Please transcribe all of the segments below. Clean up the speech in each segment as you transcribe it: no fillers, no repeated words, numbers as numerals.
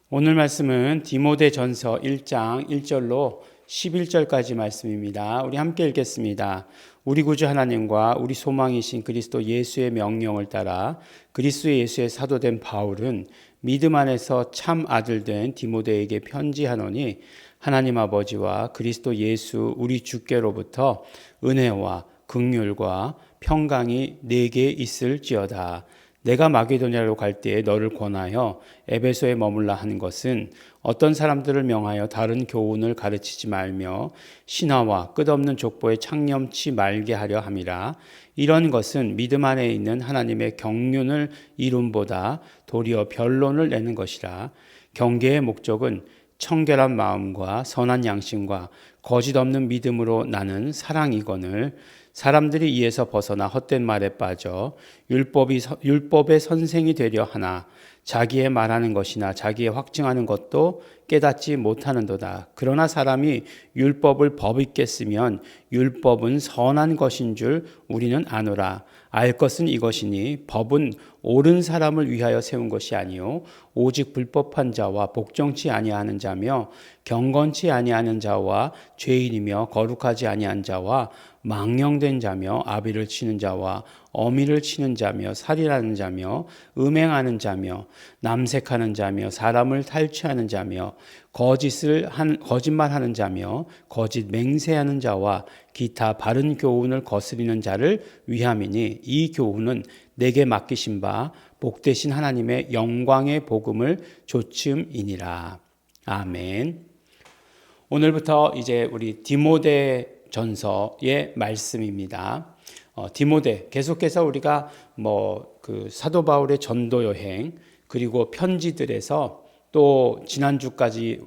오늘 말씀은 디모데전서 1장 1절로 11절까지 말씀입니다. 우리 함께 읽겠습니다. 우리 구주 하나님과 우리 소망이신 그리스도 예수의 명령을 따라 그리스도 예수의 사도된 바울은 믿음 안에서 참 아들 된 디모데에게 편지하노니 하나님 아버지와 그리스도 예수 우리 주께로부터 은혜와 긍휼과 평강이 내게 있을지어다. 내가 마게도냐로 갈 때에 너를 권하여 에베소에 머물라 한 것은 어떤 사람들을 명하여 다른 교훈을 가르치지 말며 신화와 끝없는 족보에 창념치 말게 하려 함이라. 이런 것은 믿음 안에 있는 하나님의 경륜을 이룸보다 도리어 변론을 내는 것이라. 경계의 목적은 청결한 마음과 선한 양심과 거짓 없는 믿음으로 나는 사랑이거늘 사람들이 이에서 벗어나 헛된 말에 빠져 율법의 선생이 되려 하나 자기의 말하는 것이나 자기의 확증하는 것도 깨닫지 못하는도다. 그러나 사람이 율법을 법 있게 쓰면 율법은 선한 것인 줄 우리는 아노라. 알 것은 이것이니 법은 옳은 사람을 위하여 세운 것이 아니요 오직 불법한 자와 복종치 아니하는 자며 경건치 아니하는 자와 죄인이며 거룩하지 아니한 자와 망령된 자며 아비를 치는 자와 어미를 치는 자며 살인하는 자며 음행하는 자며 남색하는 자며 사람을 탈취하는 자며 거짓말하는 자며 거짓 맹세하는 자와 기타 바른 교훈을 거스리는 자를 위함이니 이 교훈은 내게 맡기신 바 복되신 하나님의 영광의 복음을 조침이니라. 아멘. 오늘부터 이제 우리 디모데 전서의 말씀입니다. 디모데 계속해서 우리가 그 사도 바울의 전도 여행 그리고 편지들에서 또 지난주까지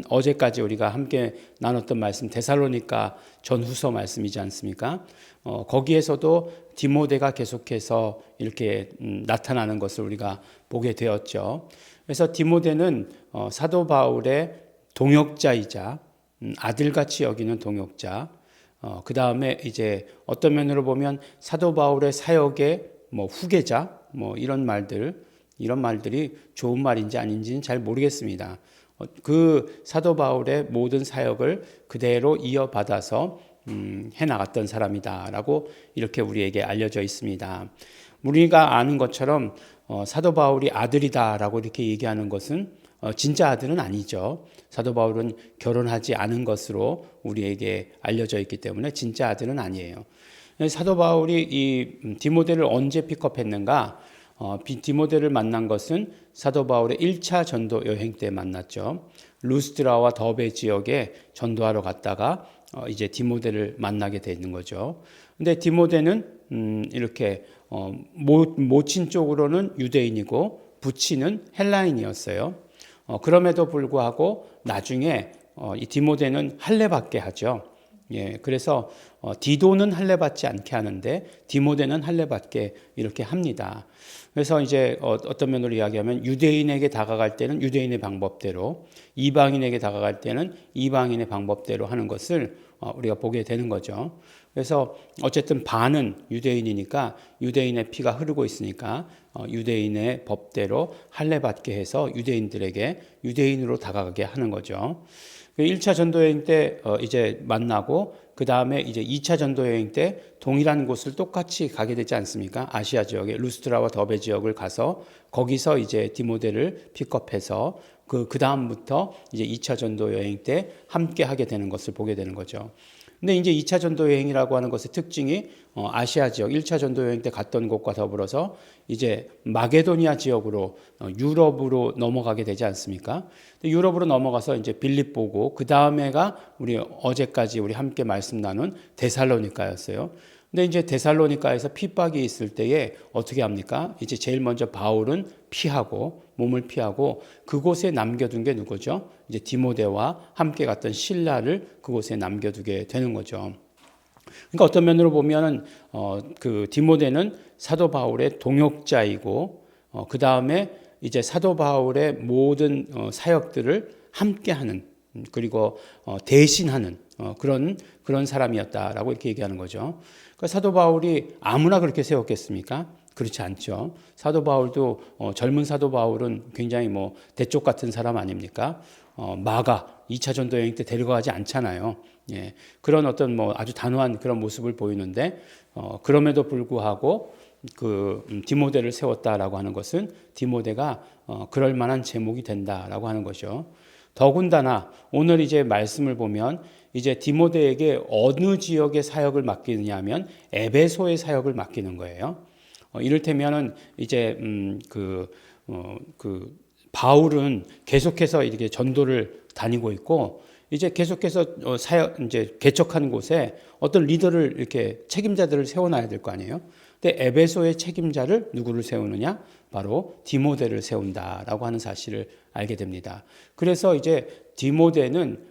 어제까지 우리가 함께 나눴던 말씀 데살로니가 전후서 말씀이지 않습니까? 거기에서도 디모데가 계속해서 이렇게 나타나는 것을 우리가 보게 되었죠. 그래서 디모데는 사도 바울의 동역자이자 아들같이 여기는 동역자. 그 다음에 이제 어떤 면으로 보면 사도 바울의 사역의 후계자, 이런 말들이 좋은 말인지 아닌지는 잘 모르겠습니다. 그 사도 바울의 모든 사역을 그대로 이어받아서 해나갔던 사람이다라고 이렇게 우리에게 알려져 있습니다. 우리가 아는 것처럼 사도 바울이 아들이다라고 이렇게 얘기하는 것은 진짜 아들은 아니죠. 사도 바울은 결혼하지 않은 것으로 우리에게 알려져 있기 때문에 진짜 아들은 아니에요. 사도 바울이 이 디모데를 언제 픽업했는가? 디모데를 만난 것은 사도 바울의 1차 전도 여행 때 만났죠. 루스드라와 더베 지역에 전도하러 갔다가 이제 디모데를 만나게 되는 거죠. 근데 디모데는 이렇게 모친 쪽으로는 유대인이고 부친은 헬라인이었어요. 그럼에도 불구하고 나중에 이 디모데는 할례받게 하죠. 예, 그래서 디도는 할례받지 않게 하는데 디모데는 할례받게 이렇게 합니다. 그래서 이제 어떤 면으로 이야기하면 유대인에게 다가갈 때는 유대인의 방법대로, 이방인에게 다가갈 때는 이방인의 방법대로 하는 것을 우리가 보게 되는 거죠. 그래서 어쨌든 반은 유대인이니까 유대인의 피가 흐르고 있으니까 유대인의 법대로 할례받게 해서 유대인들에게 유대인으로 다가가게 하는 거죠. 1차 전도여행 때 이제 만나고 그 다음에 이제 2차 전도여행 때 동일한 곳을 똑같이 가게 되지 않습니까? 아시아 지역에 루스트라와 더베 지역을 가서 거기서 이제 디모데를 픽업해서 그 다음부터 이제 2차 전도여행 때 함께 하게 되는 것을 보게 되는 거죠. 근데 이제 2차 전도 여행이라고 하는 것의 특징이 아시아 지역 1차 전도 여행 때 갔던 곳과 더불어서 이제 마게도니아 지역으로 유럽으로 넘어가게 되지 않습니까? 유럽으로 넘어가서 이제 빌립보고 그 다음에가 우리 어제까지 우리 함께 말씀 나눈 데살로니가였어요. 근데 이제 데살로니가에서 핍박이 있을 때에 어떻게 합니까? 이제 제일 먼저 바울은 몸을 피하고 그곳에 남겨둔 게 누구죠? 이제 디모데와 함께 갔던 실라를 그곳에 남겨두게 되는 거죠. 그러니까 어떤 면으로 보면은 그 디모데는 사도 바울의 동역자이고 그 다음에 이제 사도 바울의 모든 사역들을 함께하는 그리고 대신하는 그런 사람이었다라고 이렇게 얘기하는 거죠. 그러니까 사도 바울이 아무나 그렇게 세웠겠습니까? 그렇지 않죠. 사도 바울도 젊은 사도 바울은 굉장히 뭐 대쪽 같은 사람 아닙니까? 마가 2차 전도 여행 때 데려가지 않잖아요. 예, 그런 어떤 뭐 아주 단호한 그런 모습을 보이는데 그럼에도 불구하고 디모데를 세웠다라고 하는 것은 디모데가 그럴 만한 제목이 된다라고 하는 거죠. 더군다나 오늘 이제 말씀을 보면 이제 디모데에게 어느 지역의 사역을 맡기느냐 하면 에베소의 사역을 맡기는 거예요. 이를테면은 이제 바울은 계속해서 이렇게 전도를 다니고 있고 이제 계속해서 사역 이제 개척하는 곳에 어떤 리더를 이렇게 책임자들을 세워놔야 될 거 아니에요. 근데 에베소의 책임자를 누구를 세우느냐? 바로 디모데를 세운다라고 하는 사실을 알게 됩니다. 그래서 이제 디모데는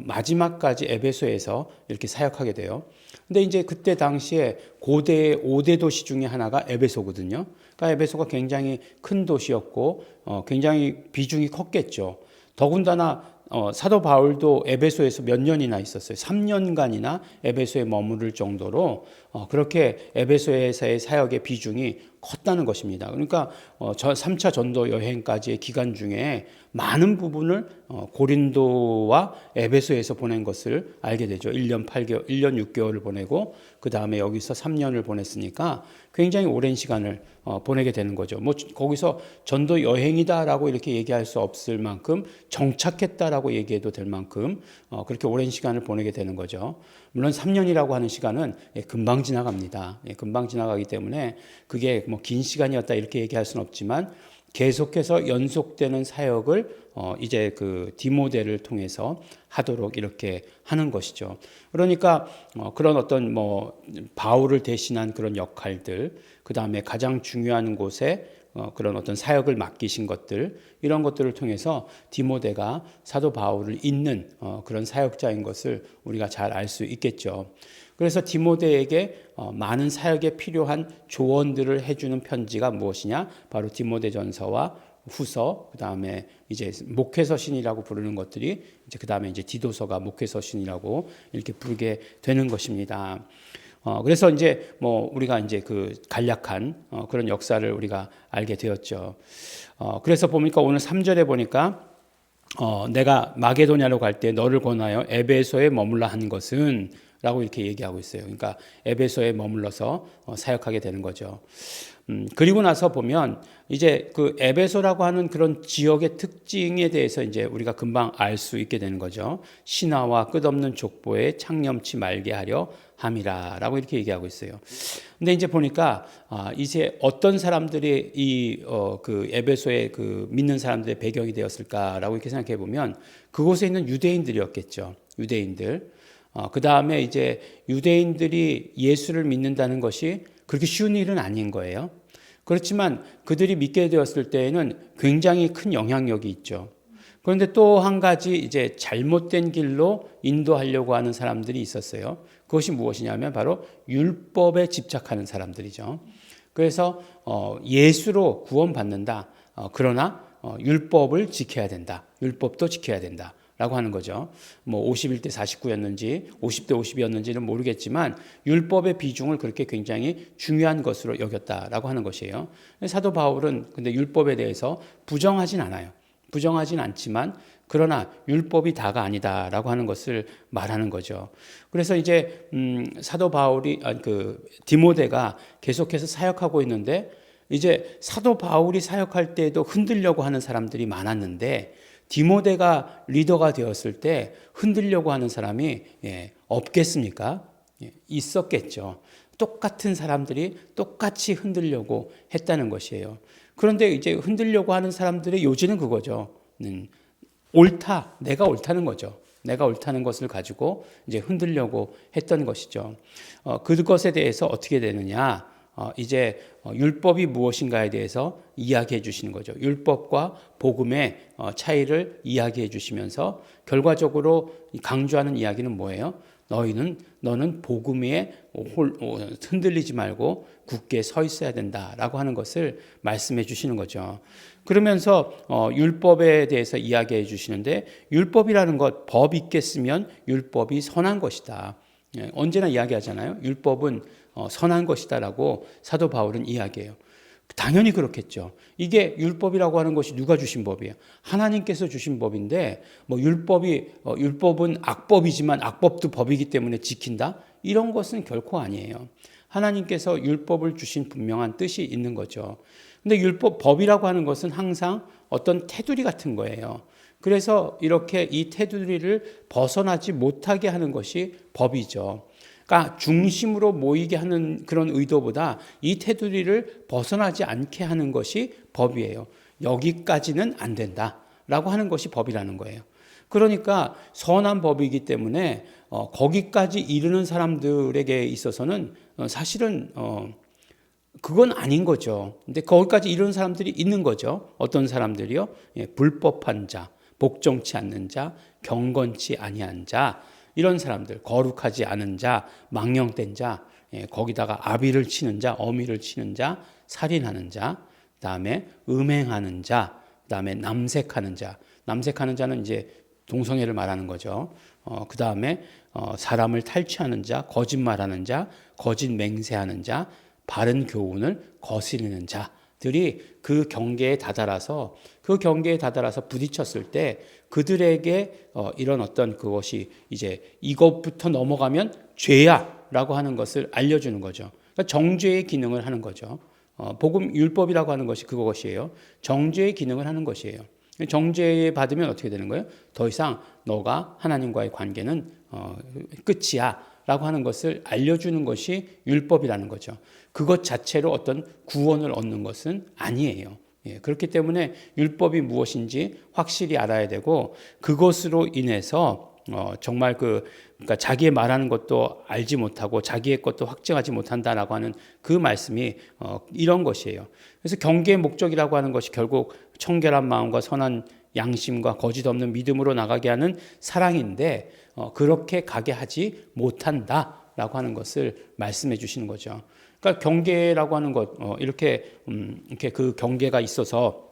마지막까지 에베소에서 이렇게 사역하게 돼요. 근데 이제 그때 당시에 고대의 5대 도시 중에 하나가 에베소거든요. 그러니까 에베소가 굉장히 큰 도시였고 굉장히 비중이 컸겠죠. 더군다나 사도 바울도 에베소에서 몇 년이나 있었어요. 3년간이나 에베소에 머무를 정도로 그렇게 에베소에서의 사역의 비중이 컸다는 것입니다. 그러니까 3차 전도 여행까지의 기간 중에 많은 부분을 고린도와 에베소에서 보낸 것을 알게 되죠. 1년 8개월, 1년 6개월을 보내고 그 다음에 여기서 3년을 보냈으니까 굉장히 오랜 시간을 보내게 되는 거죠. 뭐 거기서 전도 여행이다라고 이렇게 얘기할 수 없을 만큼 정착했다라고 얘기해도 될 만큼 그렇게 오랜 시간을 보내게 되는 거죠. 물론 3년이라고 하는 시간은 금방 지나갑니다. 금방 지나가기 때문에 그게 뭐 긴 시간이었다 이렇게 얘기할 수는 없지만 계속해서 연속되는 사역을 이제 디모데를 통해서 하도록 이렇게 하는 것이죠. 그러니까 그런 어떤 뭐 바울을 대신한 그런 역할들, 그 다음에 가장 중요한 곳에 그런 어떤 사역을 맡기신 것들, 이런 것들을 통해서 디모데가 사도 바울을 잇는 그런 사역자인 것을 우리가 잘 알 수 있겠죠. 그래서 디모데에게 많은 사역에 필요한 조언들을 해주는 편지가 무엇이냐? 바로 디모데전서와 후서, 그 다음에 이제 목회서신이라고 부르는 것들이 이제 그 다음에 이제 디도서가 목회서신이라고 이렇게 부르게 되는 것입니다. 그래서 이제 뭐 우리가 이제 간략한 그런 역사를 우리가 알게 되었죠. 그래서 보니까 오늘 3절에 보니까 내가 마게도냐로 갈 때 너를 권하여 에베소에 머물라 한 것은 라고 이렇게 얘기하고 있어요. 그러니까 에베소에 머물러서 사역하게 되는 거죠. 그리고 나서 보면 이제 에베소라고 하는 그런 지역의 특징에 대해서 이제 우리가 금방 알 수 있게 되는 거죠. 신화와 끝없는 족보에 창념치 말게 하려 함이라라고 이렇게 얘기하고 있어요. 근데 이제 보니까 이제 어떤 사람들이 에베소의 믿는 사람들의 배경이 되었을까라고 이렇게 생각해 보면 그곳에 있는 유대인들이었겠죠. 유대인들. 그 다음에 이제 유대인들이 예수를 믿는다는 것이 그렇게 쉬운 일은 아닌 거예요. 그렇지만 그들이 믿게 되었을 때에는 굉장히 큰 영향력이 있죠. 그런데 또 한 가지 이제 잘못된 길로 인도하려고 하는 사람들이 있었어요. 그것이 무엇이냐면 바로 율법에 집착하는 사람들이죠. 그래서 예수로 구원받는다. 그러나 율법을 지켜야 된다. 율법도 지켜야 된다. 라고 하는 거죠. 뭐 51대 49였는지 50대 50이었는지는 모르겠지만 율법의 비중을 그렇게 굉장히 중요한 것으로 여겼다라고 하는 것이에요. 사도 바울은 근데 율법에 대해서 부정하진 않아요. 부정하진 않지만 그러나 율법이 다가 아니다라고 하는 것을 말하는 거죠. 그래서 이제 사도 바울이 디모데가 계속해서 사역하고 있는데 이제 사도 바울이 사역할 때에도 흔들려고 하는 사람들이 많았는데 디모데가 리더가 되었을 때 흔들려고 하는 사람이 없겠습니까? 있었겠죠. 똑같은 사람들이 똑같이 흔들려고 했다는 것이에요. 그런데 이제 흔들려고 하는 사람들의 요지는 그거죠. 옳다, 내가 옳다는 거죠. 내가 옳다는 것을 가지고 이제 흔들려고 했던 것이죠. 그것에 대해서 어떻게 되느냐? 이제 율법이 무엇인가에 대해서 이야기해 주시는 거죠. 율법과 복음의 차이를 이야기해 주시면서 결과적으로 강조하는 이야기는 뭐예요? 너는 복음에 흔들리지 말고 굳게 서 있어야 된다라고 하는 것을 말씀해 주시는 거죠. 그러면서 율법에 대해서 이야기해 주시는데 율법이라는 것, 법 있게 쓰면 율법이 선한 것이다. 언제나 이야기하잖아요. 율법은 선한 것이다라고 사도 바울은 이야기해요. 당연히 그렇겠죠. 이게 율법이라고 하는 것이 누가 주신 법이에요? 하나님께서 주신 법인데 뭐 율법은 악법이지만 악법도 법이기 때문에 지킨다? 이런 것은 결코 아니에요. 하나님께서 율법을 주신 분명한 뜻이 있는 거죠. 근데 법이라고 하는 것은 항상 어떤 테두리 같은 거예요. 그래서 이렇게 이 테두리를 벗어나지 못하게 하는 것이 법이죠. 그러니까 중심으로 모이게 하는 그런 의도보다 이 테두리를 벗어나지 않게 하는 것이 법이에요. 여기까지는 안 된다라고 하는 것이 법이라는 거예요. 그러니까 선한 법이기 때문에 거기까지 이르는 사람들에게 있어서는 사실은 그건 아닌 거죠. 근데 거기까지 이르는 사람들이 있는 거죠. 어떤 사람들이요? 불법한 자, 복종치 않는 자, 경건치 아니한 자, 이런 사람들, 거룩하지 않은 자, 망령된 자, 거기다가 아비를 치는 자, 어미를 치는 자, 살인하는 자, 그다음에 음행하는 자, 그다음에 남색하는 자. 남색하는 자는 이제 동성애를 말하는 거죠. 그다음에 사람을 탈취하는 자, 거짓말하는 자, 거짓 맹세하는 자, 바른 교훈을 거스르는 자들이 그 경계에 다다라서 부딪혔을 때 그들에게 이런 어떤 그것이 이제 이것부터 넘어가면 죄야라고 하는 것을 알려주는 거죠. 그러니까 정죄의 기능을 하는 거죠. 복음 율법이라고 하는 것이 그것이에요. 정죄의 기능을 하는 것이에요. 정죄 받으면 어떻게 되는 거예요? 더 이상 너가 하나님과의 관계는 끝이야 라고 하는 것을 알려주는 것이 율법이라는 거죠. 그것 자체로 어떤 구원을 얻는 것은 아니에요. 그렇기 때문에 율법이 무엇인지 확실히 알아야 되고 그것으로 인해서 정말 그러니까 자기의 말하는 것도 알지 못하고 자기의 것도 확증하지 못한다라고 하는 그 말씀이 이런 것이에요. 그래서 경계의 목적이라고 하는 것이 결국 청결한 마음과 선한 양심과 거짓 없는 믿음으로 나가게 하는 사랑인데 그렇게 가게 하지 못한다라고 하는 것을 말씀해 주시는 거죠. 그러니까 경계라고 하는 것 이렇게 그 경계가 있어서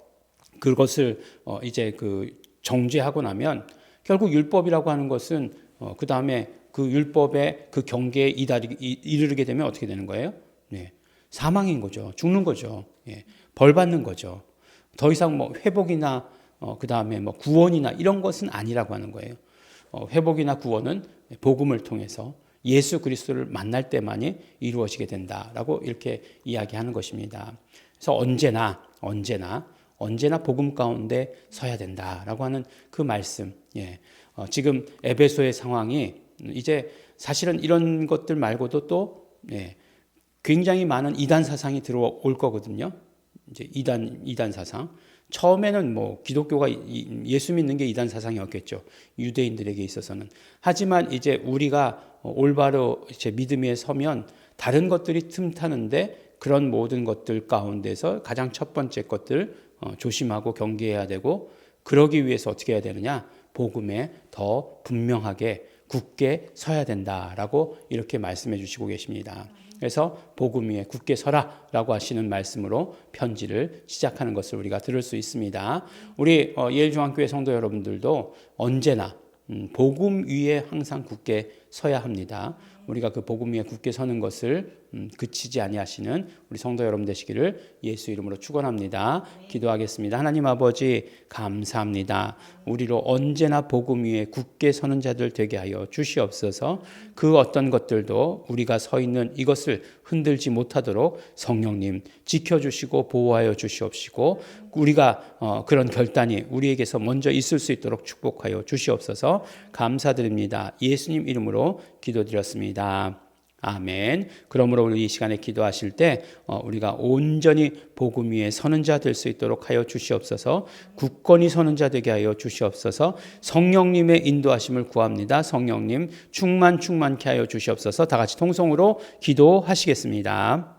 그것을 이제 그 정죄하고 나면 결국 율법이라고 하는 것은 그 다음에 그 율법의 그 경계에 이르게 되면 어떻게 되는 거예요? 네, 사망인 거죠. 죽는 거죠. 벌 받는 거죠. 더 이상 뭐 회복이나 그 다음에 뭐 구원이나 이런 것은 아니라고 하는 거예요. 회복이나 구원은 복음을 통해서 예수 그리스도를 만날 때만이 이루어지게 된다라고 이렇게 이야기하는 것입니다. 그래서 언제나 복음 가운데 서야 된다라고 하는 그 말씀. 지금 에베소의 상황이 이제 사실은 이런 것들 말고도 또 굉장히 많은 이단 사상이 들어올 거거든요. 이제 이단 사상. 처음에는 뭐 기독교가 예수 믿는 게 이단 사상이었겠죠. 유대인들에게 있어서는. 하지만 이제 우리가 올바로 이제 믿음 위에 서면 다른 것들이 틈타는데 그런 모든 것들 가운데서 가장 첫 번째 것들 조심하고 경계해야 되고 그러기 위해서 어떻게 해야 되느냐? 복음에 더 분명하게 굳게 서야 된다라고 이렇게 말씀해 주시고 계십니다. 그래서 복음 위에 굳게 서라라고 하시는 말씀으로 편지를 시작하는 것을 우리가 들을 수 있습니다. 우리 예일중앙교회 성도 여러분들도 언제나 복음 위에 항상 굳게 서야 합니다. 우리가 그 복음 위에 굳게 서는 것을 그치지 아니하시는 우리 성도 여러분 되시기를 예수 이름으로 축원합니다. 기도하겠습니다. 하나님 아버지 감사합니다. 우리로 언제나 복음 위에 굳게 서는 자들 되게 하여 주시옵소서. 그 어떤 것들도 우리가 서 있는 이것을 흔들지 못하도록 성령님 지켜주시고 보호하여 주시옵시고 우리가 그런 결단이 우리에게서 먼저 있을 수 있도록 축복하여 주시옵소서. 감사드립니다. 예수님 이름으로 기도드렸습니다. 아멘. 그러므로 우리 이 시간에 기도하실 때 우리가 온전히 복음 위에 서는 자 될 수 있도록 하여 주시옵소서. 굳건히 서는 자 되게 하여 주시옵소서. 성령님의 인도하심을 구합니다. 성령님 충만케 하여 주시옵소서. 다 같이 통성으로 기도하시겠습니다.